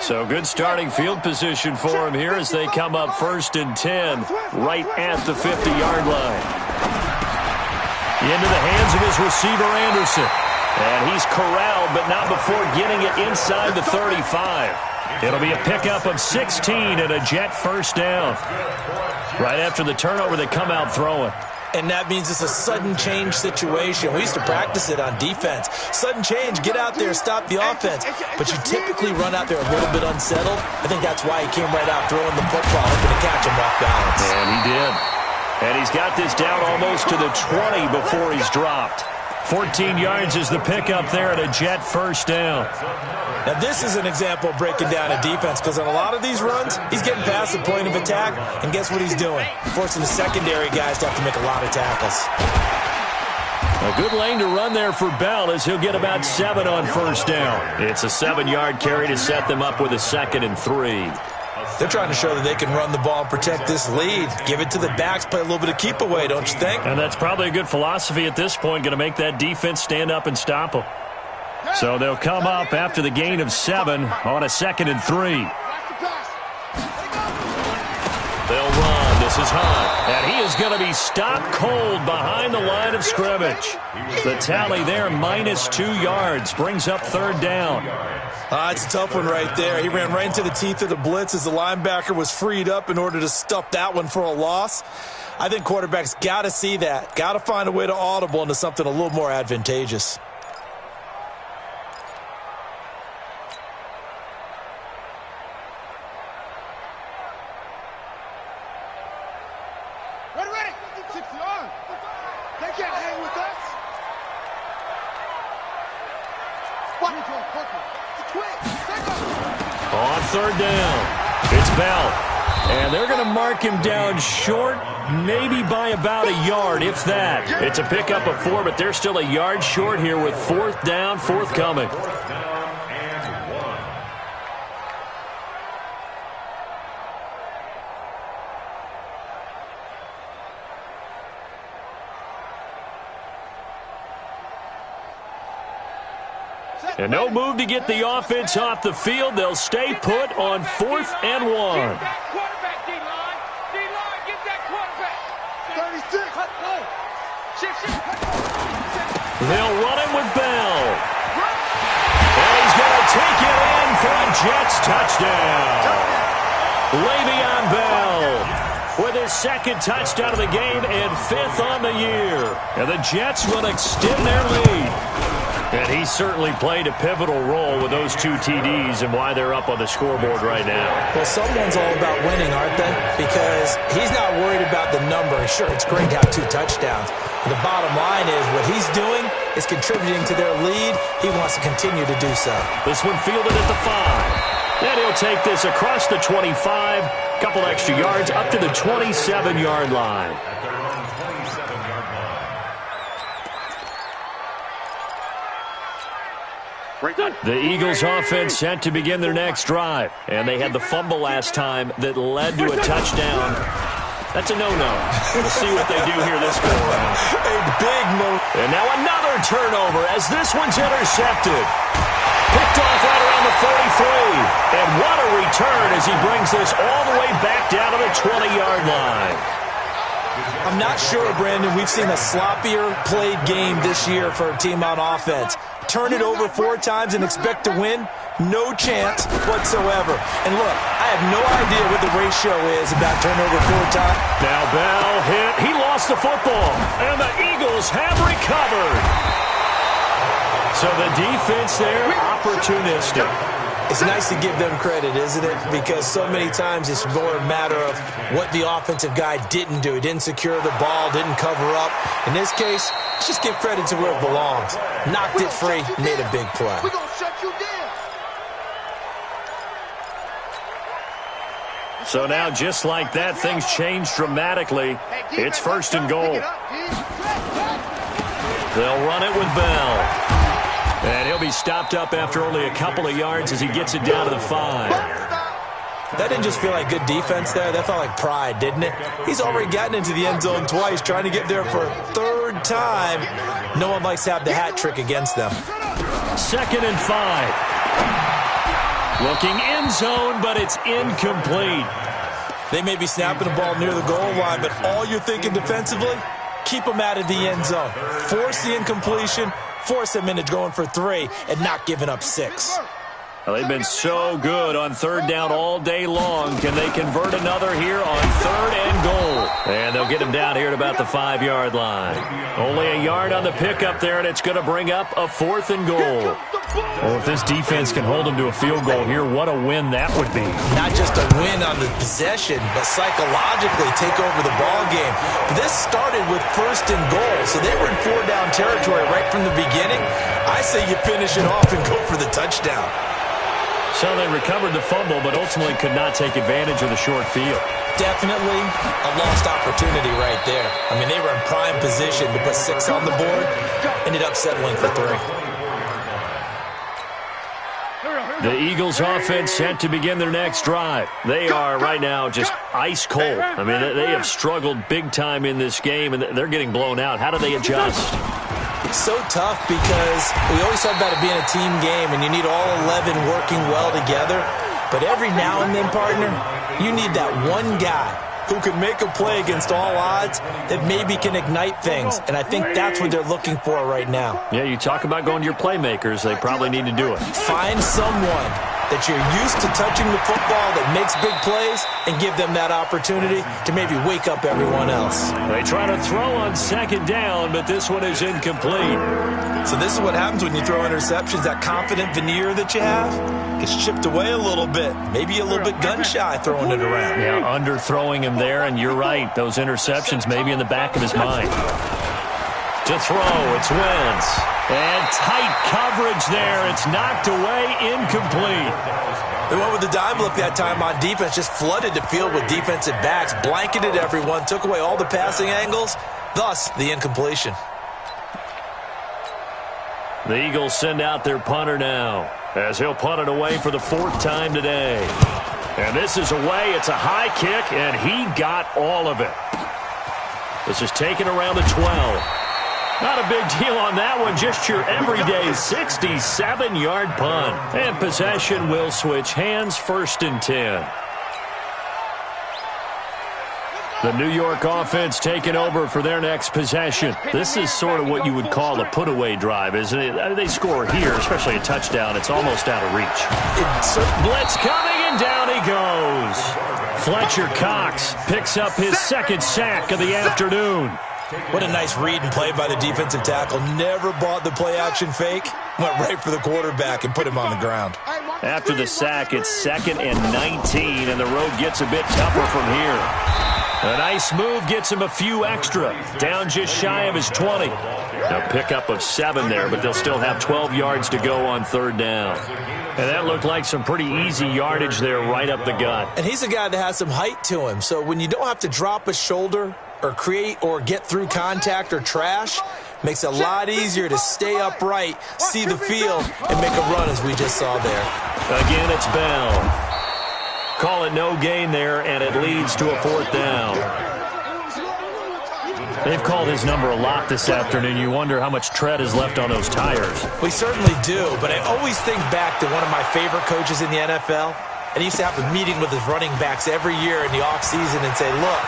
So good starting field position for him here as they come up 1st and 10 right at the 50-yard line. Into the hands of his receiver, Anderson. And he's corralled, but not before getting it inside the 35. It'll be a pickup of 16 and a Jet first down. Right after the turnover, they come out throwing. And that means it's a sudden change situation. We used to practice it on defense. Sudden change, get out there, stop the offense. But you typically run out there a little bit unsettled. I think that's why he came right out throwing the football, hoping to catch him off balance. And he did. And he's got this down almost to the 20 before he's dropped. 14 yards is the pickup there at a Jet first down. Now, this is an example of breaking down a defense, because on a lot of these runs, he's getting past the point of attack, and guess what he's doing? Forcing the secondary guys to have to make a lot of tackles. A good lane to run there for Bell as he'll get about 7 on first down. It's a 7-yard carry to set them up with a 2nd and 3. They're trying to show that they can run the ball and protect this lead. Give it to the backs, play a little bit of keep away, don't you think? And that's probably a good philosophy at this point, going to make that defense stand up and stop them. So they'll come up after the gain of 7 on a 2nd and 3. They'll run. This is Hunt. And he is going to be stopped cold behind the line of scrimmage. The tally there, -2 yards, brings up 3rd down. It's a tough one right there. He ran right into the teeth of the blitz as the linebacker was freed up in order to stuff that one for a loss. I think quarterbacks got to see that. Got to find a way to audible into something a little more advantageous. On 3rd down, it's Bell. And they're going to mark him down short, maybe by about a yard, if that. It's a pickup of 4, but they're still a yard short here with 4th down, forthcoming. And no move to get the offense off the field. They'll stay put on 4th and 1. Get that quarterback, D-line. D-line, get that quarterback. 36. They'll run it with Bell. And he's going to take it in for a Jets touchdown. Le'Veon Bell with his 2nd touchdown of the game and 5th on the year. And the Jets will extend their lead. And he certainly played a pivotal role with those 2 TDs and why they're up on the scoreboard right now. Well, someone's all about winning, aren't they? Because he's not worried about the number. Sure, it's great to have 2 touchdowns. But the bottom line is what he's doing is contributing to their lead. He wants to continue to do so. This one fielded at the 5. And he'll take this across the 25, couple extra yards up to the 27-yard line. The Eagles offense set to begin their next drive. And they had the fumble last time that led to a touchdown. That's a no-no. We'll see what they do here this go-around. A big no. And now another turnover as this one's intercepted. Picked off right around the 43. And what a return as he brings this all the way back down to the 20-yard line. I'm not sure, Brandon, we've seen a sloppier played game this year for a team on offense. Turn it over 4 times and expect to win? No chance whatsoever. And look, I have no idea what the ratio is about turnover 4 times. Now Bell hit. He lost the football. And the Eagles have recovered. So the defense there, opportunistic. It's nice to give them credit, isn't it? Because so many times it's more a matter of what the offensive guy didn't do. He didn't secure the ball, didn't cover up. In this case, let's just give credit to where it belongs. Knocked it free, made a big play. We're going to shut you down. So now, just like that, things change dramatically. It's 1st and goal. They'll run it with Bell. And he'll be stopped up after only a couple of yards as he gets it down to the 5. That didn't just feel like good defense there. That felt like pride, didn't it? He's already gotten into the end zone twice, trying to get there for a 3rd time. No one likes to have the hat trick against them. 2nd and 5. Looking end zone, but it's incomplete. They may be snapping the ball near the goal line, but all you're thinking defensively, keep them out of the end zone. Force the incompletion. Force them into going for 3 and not giving up 6. Well, they've been so good on 3rd down all day long. Can they convert another here on 3rd and goal? And they'll get him down here at about the 5-yard line. Only a yard on the pickup there, and it's going to bring up a 4th and goal. Well, if this defense can hold them to a field goal here, what a win that would be. Not just a win on the possession, but psychologically take over the ball game. This started with 1st and goal, so they were in 4-down territory right from the beginning. I say you finish it off and go for the touchdown. So they recovered the fumble, but ultimately could not take advantage of the short field. Definitely a lost opportunity right there. I mean, they were in prime position to put 6 on the board, ended up settling for 3. The Eagles offense set to begin their next drive. They are right now just ice cold. I mean, they have struggled big time in this game, and they're getting blown out. How do they adjust? So tough because we always talk about it being a team game, and you need all 11 working well together. But every now and then, partner, you need that one guy who can make a play against all odds that maybe can ignite things. And I think that's what they're looking for right now. Yeah, you talk about going to your playmakers. They probably need to do it. Find someone that you're used to touching the football that makes big plays and give them that opportunity to maybe wake up everyone else. They try to throw on 2nd down, but this one is incomplete. So this is what happens when you throw interceptions. That confident veneer that you have gets chipped away a little bit. Maybe a little bit gun-shy throwing it around. Yeah, underthrowing him there, and you're right. Those interceptions may be in the back of his mind. To throw, it's Wentz. And tight coverage there. It's knocked away, incomplete. They went with the dime look that time on defense, just flooded the field with defensive backs, blanketed everyone, took away all the passing angles, thus the incompletion. The Eagles send out their punter now, as he'll punt it away for the 4th time today. And this is away. It's a high kick, and he got all of it. This is taken around the 12. Not a big deal on that one, just your everyday 67-yard punt. And possession will switch hands, 1st and 10. The New York offense taking over for their next possession. This is sort of what you would call a put-away drive, isn't it? They score here, especially a touchdown. It's almost out of reach. Blitz coming, and down he goes. Fletcher Cox picks up his 2nd sack of the afternoon. What a nice read and play by the defensive tackle. Never bought the play-action fake. Went right for the quarterback and put him on the ground. After the sack, it's 2nd and 19, and the road gets a bit tougher from here. A nice move gets him a few extra. Down just shy of his 20. A pickup of 7 there, but they'll still have 12 yards to go on 3rd down. And that looked like some pretty easy yardage there right up the gut. And he's a guy that has some height to him, so when you don't have to drop a shoulder or create or get through contact or trash, makes it a lot easier to stay upright, see the field, and make a run as we just saw there. Again, it's Bell. Call it no gain there, and it leads to a 4th down. They've called his number a lot this afternoon. You wonder how much tread is left on those tires. We certainly do, but I always think back to one of my favorite coaches in the NFL, and he used to have a meeting with his running backs every year in the offseason and say, look,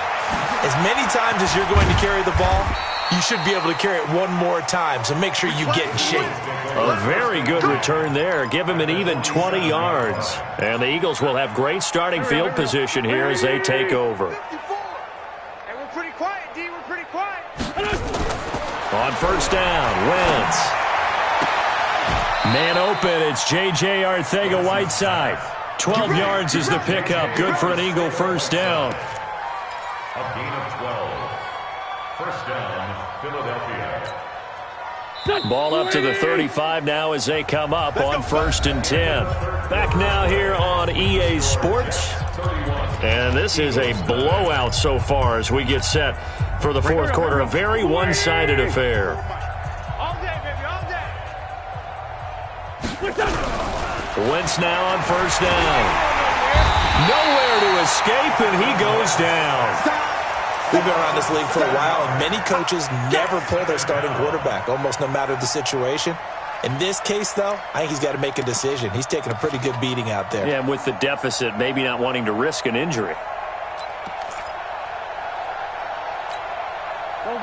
as many times as you're going to carry the ball, you should be able to carry it one more time, so make sure you get in shape. A very good return there. Give him an even 20 yards. And the Eagles will have great starting field position here as they take over. Hey, we're pretty quiet, D. We're pretty quiet. On 1st down, Wentz. Man open, it's J.J. Arcega-Whiteside. 12 yards is the pickup. Good for an Eagle 1st down. A gain of 12. 1st down, Philadelphia. Ball up to the 35 now as they come up on 1st and 10. Back now here on EA Sports. And this is a blowout so far as we get set for the 4th quarter. A very one-sided affair. All day, baby, all day. Wentz now on 1st down. Nowhere to escape, and he goes down. We've been around this league for a while, and many coaches never pull their starting quarterback, almost no matter the situation. In this case, though, I think he's got to make a decision. He's taking a pretty good beating out there. Yeah, and with the deficit, maybe not wanting to risk an injury.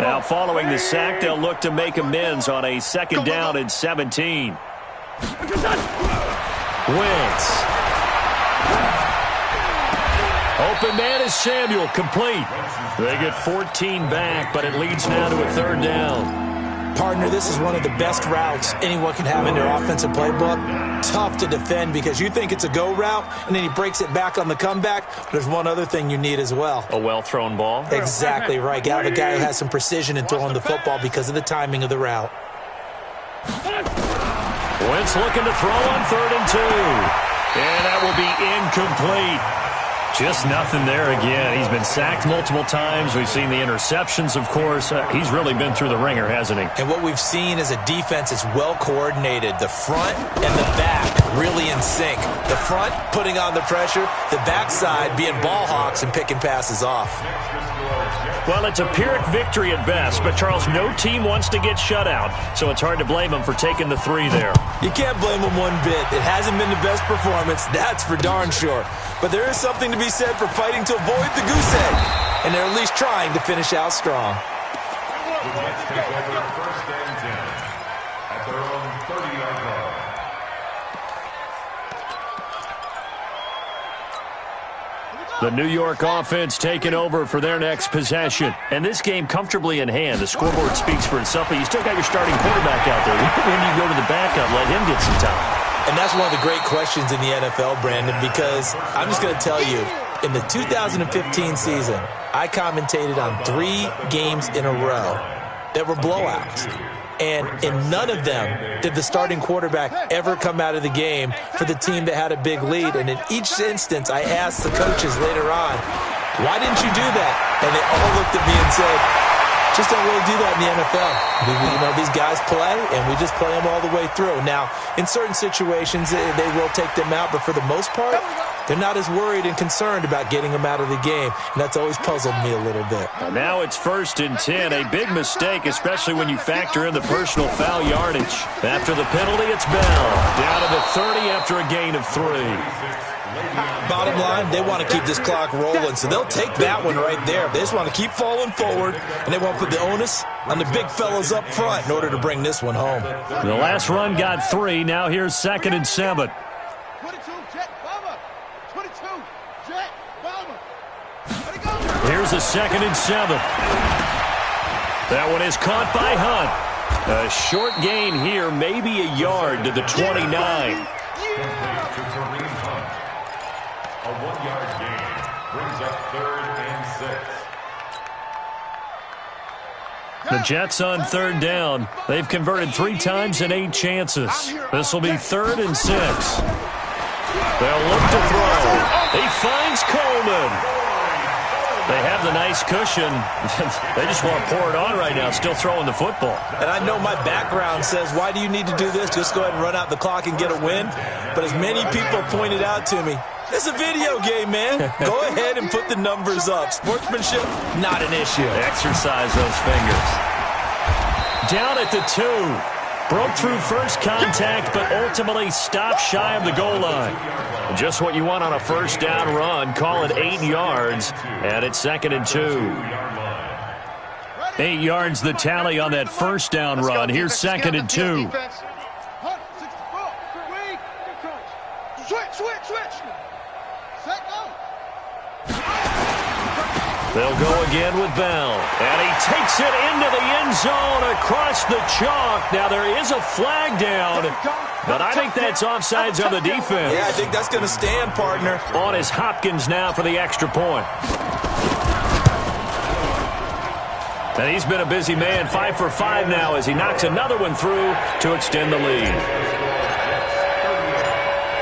Now, following the sack, they'll look to make amends on a 2nd down and 17. Wentz. Open man is Samuel, complete. They get 14 back, but it leads now to a 3rd down. Partner, this is one of the best routes anyone can have in their offensive playbook. Tough to defend because you think it's a go route, and then he breaks it back on the comeback. There's one other thing you need as well. A well-thrown ball? Exactly right. You have a guy who has some precision in throwing the football because of the timing of the route. Wentz looking to throw on 3rd and 2. And that will be incomplete. Just nothing there again. He's been sacked multiple times. We've seen the interceptions, of course. He's really been through the ringer, hasn't he? And what we've seen is a defense that's well coordinated. The front and the back really in sync. The front putting on the pressure, the backside being ball hawks and picking passes off. Well, it's a Pyrrhic victory at best, but Charles, no team wants to get shut out, so it's hard to blame them for taking the 3 there. You can't blame them one bit. It hasn't been the best performance, that's for darn sure. But there is something to be said for fighting to avoid the goose egg, and they're at least trying to finish out strong. The Jets take over 1st and 10 at their own 30-yard line. The New York offense taking over for their next possession. And this game comfortably in hand. The scoreboard speaks for itself, but you still got your starting quarterback out there. When you go to the backup, let him get some time. And that's one of the great questions in the NFL, Brandon, because I'm just going to tell you, in the 2015 season, I commentated on 3 games in a row that were blowouts. And in none of them did the starting quarterback ever come out of the game for the team that had a big lead. And in each instance, I asked the coaches later on, why didn't you do that? And they all looked at me and said, just don't really do that in the NFL. These guys play, and we just play them all the way through. Now, in certain situations, they will take them out, but for the most part, they're not as worried and concerned about getting them out of the game, and that's always puzzled me a little bit. Now it's 1st and 10, a big mistake, especially when you factor in the personal foul yardage. After the penalty, it's Bell, down to the 30 after a gain of 3. Bottom line, they want to keep this clock rolling, so they'll take that one right there. They just want to keep falling forward, and they want to put the onus on the big fellas up front in order to bring this one home. The last run got 3. Now here's 2nd and 7. 22, Jet, bomber. 22, Jet, bomber. Let it go. Here's a 2nd and 7. That one is caught by Hunt. A short gain here, maybe a yard to the 29. A 1-yard gain brings up 3rd and 6. The Jets on 3rd down. They've converted 3 times in 8 chances. This will be 3rd and 6. They'll look to throw. He finds Coleman. They have the nice cushion. They just want to pour it on right now, still throwing the football. And I know my background says, why do you need to do this? Just go ahead and run out the clock and get a win. But as many people pointed out to me, it's a video game, man. Go ahead and put the numbers up. Sportsmanship, not an issue. Exercise those fingers. Down at the 2. Broke through first contact, but ultimately stopped shy of the goal line. Just what you want on a 1st down run. Call it 8 yards, and it's 2nd and 2. 8 yards the tally on that 1st down run. Here's 2nd and 2. Switch. Set, go. They'll go again with Bell. And he takes it into the end zone across the chalk. Now, there is a flag down, but I think that's offsides on the defense. Yeah, I think that's going to stand, partner. On is Hopkins now for the extra point. And he's been a busy man, 5 for 5 now as he knocks another one through to extend the lead.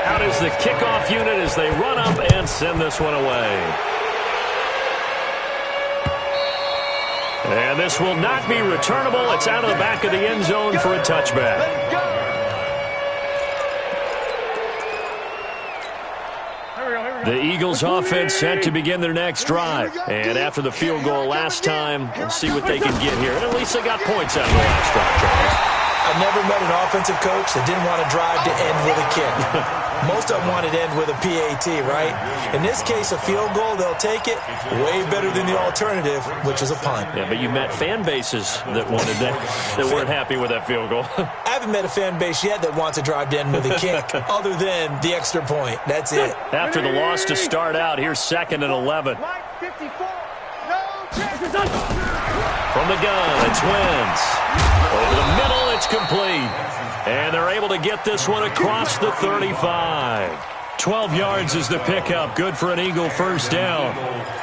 Out is the kickoff unit as they run up and send this one away. And this will not be returnable. It's out of the back of the end zone for a touchback. The Eagles offense set to begin their next drive. And after the field goal last time, we'll see what they can get here. And at least they got points out of the last drive, Charles. I never met an offensive coach that didn't want to drive to end with a kick. Most of them wanted to end with a PAT, right? In this case, a field goal, they'll take it. Way better than the alternative, which is a punt. Yeah, but you met fan bases that wanted that weren't happy with that field goal. I haven't met a fan base yet that wants to drive to end with a kick, other than the extra point. That's it. After the loss to start out, here's 2nd and 11. From the gun, it's Wentz. Over the middle, it's complete. And they're able to get this one across the 35. 12 yards is the pickup. Good for an Eagle 1st down.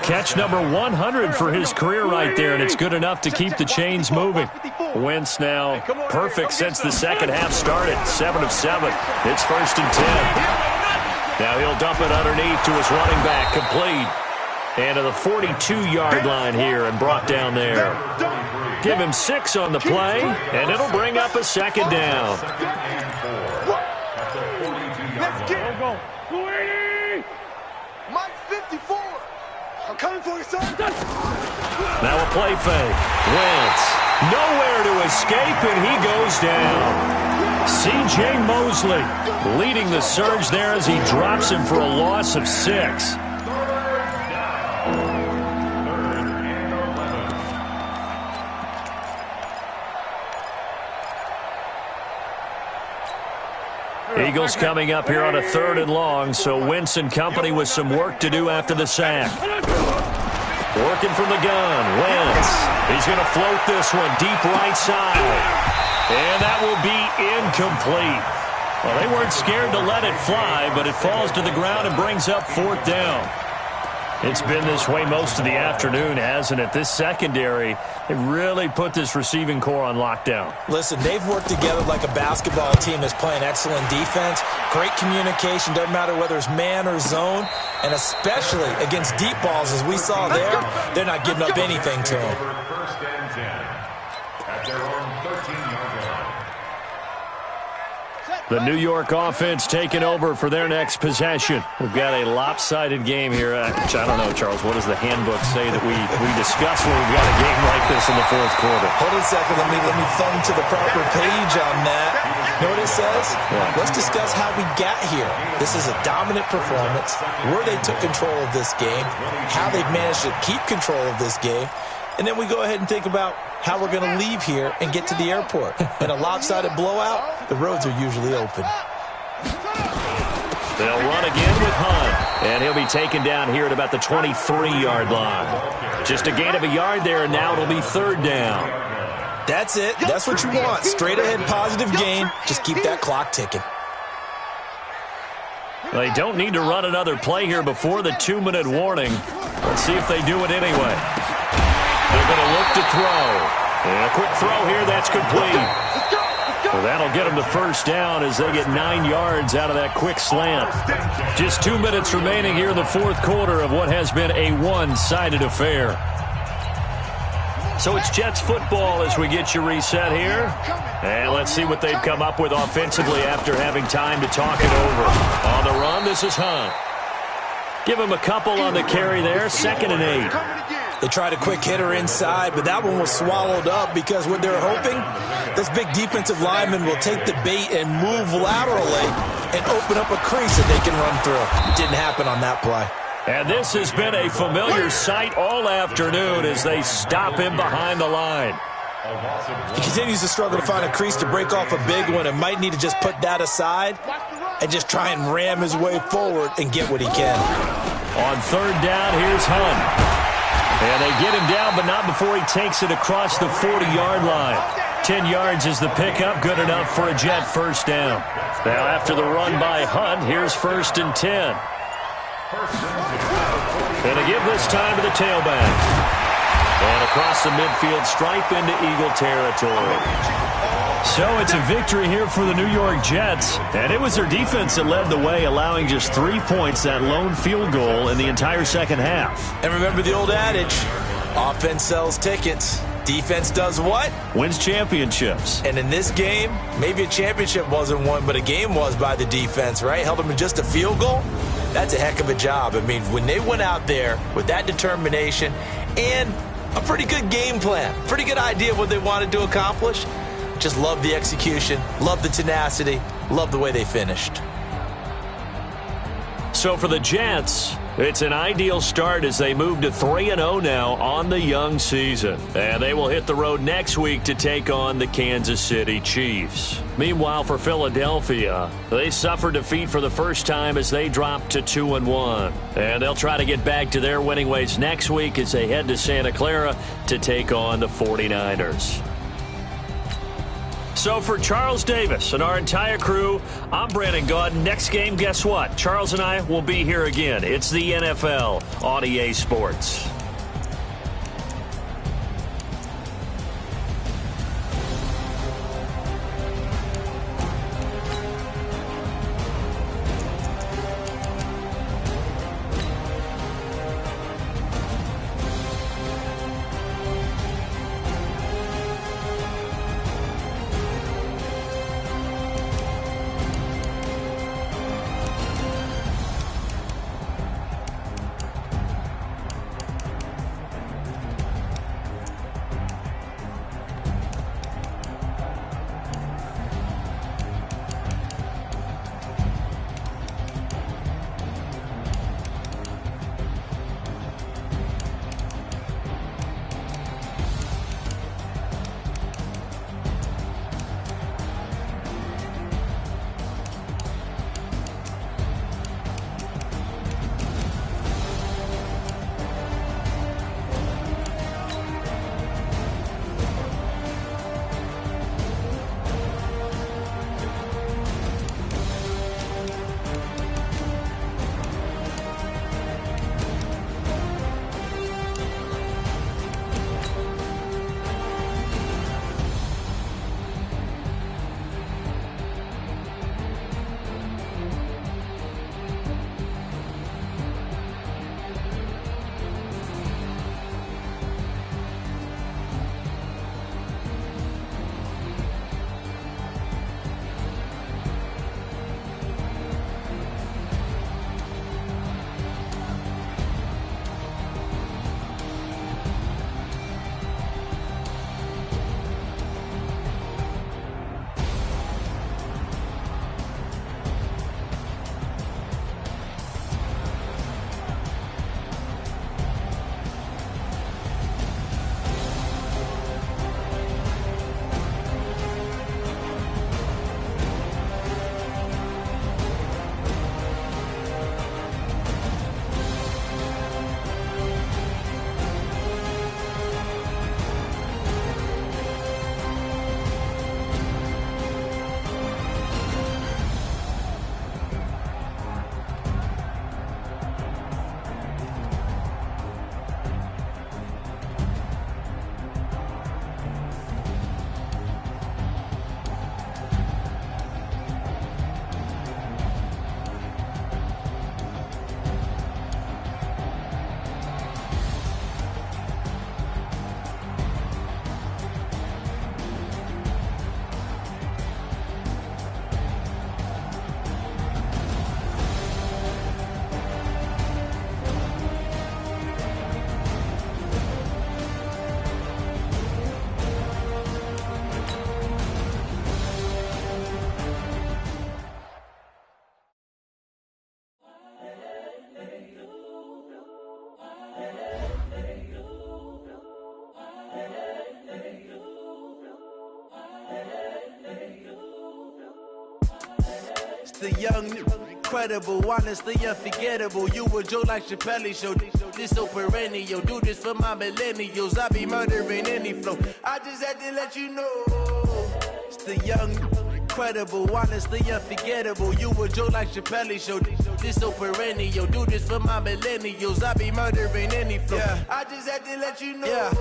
Catch number 100 for his career right there, and it's good enough to keep the chains moving. Wentz now perfect since the second half started. 7 of 7. It's 1st and 10. Now he'll dump it underneath to his running back. Complete. And to the 42-yard line here and brought down there. Give him 6 on the play, and it'll bring up a 2nd down. Let's get it. Mike 54. I'm coming for you, son. Now a play fake. Wentz. Nowhere to escape, and he goes down. C.J. Mosley leading the surge there as he drops him for a loss of 6. Eagles coming up here on a 3rd and long, so Wentz and company with some work to do after the sack. Working from the gun, Wentz. He's going to float this one deep right side. And that will be incomplete. Well, they weren't scared to let it fly, but it falls to the ground and brings up 4th down. It's been this way most of the afternoon, hasn't it? This secondary, they really put this receiving core on lockdown. Listen, they've worked together like a basketball team that's playing excellent defense. Great communication, doesn't matter whether it's man or zone. And especially against deep balls, as we saw there, they're not giving up anything to them. First and 10 at their own 13-yard line. The New York offense taking over for their next possession. We've got a lopsided game here. I don't know, Charles, what does the handbook say that we discuss when we've got a game like this in the fourth quarter? Hold on a second. Let me thumb to the proper page on that. You know what it says? Yeah. Let's discuss how we got here. This is a dominant performance, where they took control of this game, how they've managed to keep control of this game, and then we go ahead and think about how we're going to leave here and get to the airport. In a lopsided blowout, the roads are usually open. They'll run again with Hunt, and he'll be taken down here at about the 23-yard line. Just a gain of a yard there, and now it'll be third down. That's it. That's what you want. Straight ahead, positive gain. Just keep that clock ticking. They don't need to run another play here before the 2-minute warning. Let's see if they do it anyway. They're going to look to throw. And a quick throw here, that's complete. Well, that'll get them to first down as they get 9 yards out of that quick slant. Just 2 minutes remaining here in the fourth quarter of what has been a one-sided affair. So it's Jets football as we get you reset here. And let's see what they've come up with offensively after having time to talk it over. On the run, this is Hunt. Give him a couple on the carry there, 2nd and 8. They tried a quick hitter inside, but that one was swallowed up because what they're hoping, this big defensive lineman will take the bait and move laterally and open up a crease that they can run through. Didn't happen on that play. And this has been a familiar sight all afternoon as they stop him behind the line. He continues to struggle to find a crease to break off a big one and might need to just put that aside and just try and ram his way forward and get what he can. On third down, here's Hunt. And they get him down, but not before he takes it across the 40-yard line. 10 yards is the pickup, good enough for a Jet first down. Now after the run by Hunt, here's 1st and 10. And they give this time to the tailback. And across the midfield stripe into Eagle territory. So it's a victory here for the New York Jets. And it was their defense that led the way, allowing just 3 points, that lone field goal in the entire second half. And remember the old adage, offense sells tickets. Defense does what? Wins championships. And in this game, maybe a championship wasn't won, but a game was by the defense, right? Held them to just a field goal. That's a heck of a job. I mean, when they went out there with that determination and a pretty good game plan, pretty good idea of what they wanted to accomplish, just love the execution, love the tenacity, love the way they finished. So for the Jets, it's an ideal start as they move to 3-0 now on the young season. And they will hit the road next week to take on the Kansas City Chiefs. Meanwhile, for Philadelphia, they suffered defeat for the first time as they dropped to 2-1. And they'll try to get back to their winning ways next week as they head to Santa Clara to take on the 49ers. So for Charles Davis and our entire crew, I'm Brandon Gaudin. Next game, guess what? Charles and I will be here again. It's the NFL on EA Sports. It's the young, incredible, honestly unforgettable. You a Joe like Chappelle show. This so perennial. Do this for my millennials. I be murdering any flow. I just had to let you know. It's the young, incredible, honestly unforgettable. You a Joe like Chappelle show. This so perennial. Do this for my millennials. I be murdering any flow. Yeah. I just had to let you know. Yeah.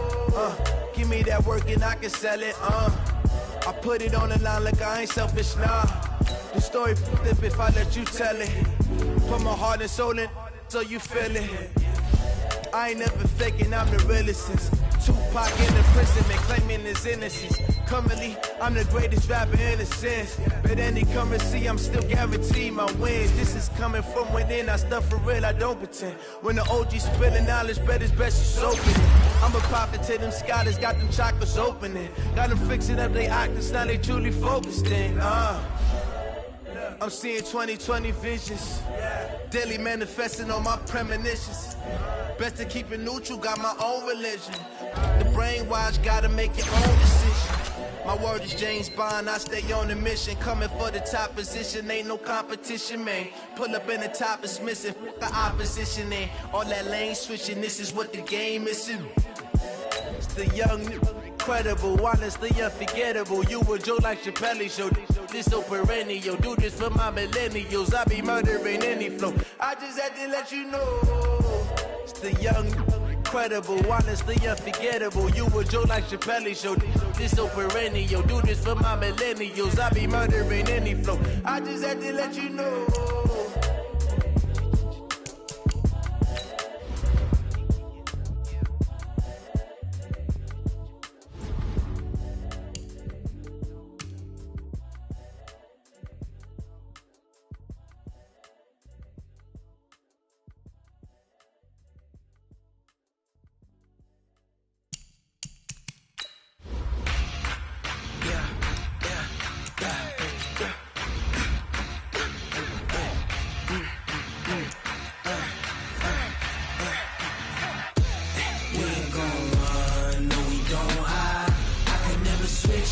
Give me that work and I can sell it. I put it on the line like I ain't selfish, nah. The story flip if I let you tell it. Put my heart and soul in so you feel it. I ain't never faking, I'm the realest since Tupac in the prison and claiming his innocence. Currently, I'm the greatest rapper in a sense. But any currency, I'm still guaranteed my wins. This is coming from within, I stuff for real, I don't pretend. When the OG spilling knowledge, bet it's best you soak in it. I'm a prophet to them scholars, got them chakras opening. Got them fixing up they octaves, now they truly focused in. I'm seeing 2020 visions. Daily manifesting on my premonitions. Best to keep it neutral, got my own religion. The brainwash, gotta make your own decision. My word is James Bond, I stay on the mission. Coming for the top position, ain't no competition, man. Pull up in the top is missing, the opposition ain't. All that lane switching, this is what the game is. It's the young, incredible, honestly unforgettable. You a Joe like Chappelle show. This so perennial. Do this for my millennials. I be murdering any flow. I just had to let you know. It's the young, incredible, honestly unforgettable. You a Joe like Chappelle show. This so perennial. Do this for my millennials. I be murdering any flow. I just had to let you know.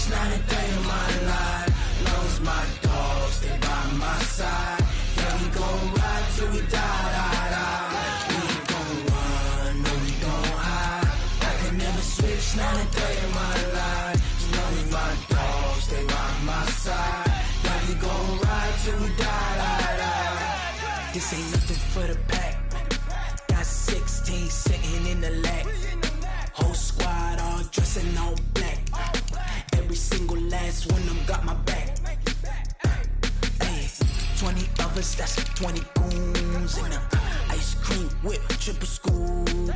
Not a day in my life. Lost my dogs, stay by my side. Yeah, we gon' ride till we die. We ain't gon' run, no, we gon' hide. I can never switch, not a day in my life. Lost my dogs, stay by my side. Yeah, we gon' ride till we die. This ain't nothing for the pack. Got 16 sitting in the lap. Whole squad all dressing all black. Every single last one of them got my back. Hey, 20 of us, that's 20 goons in the ice cream whip, triple scoop.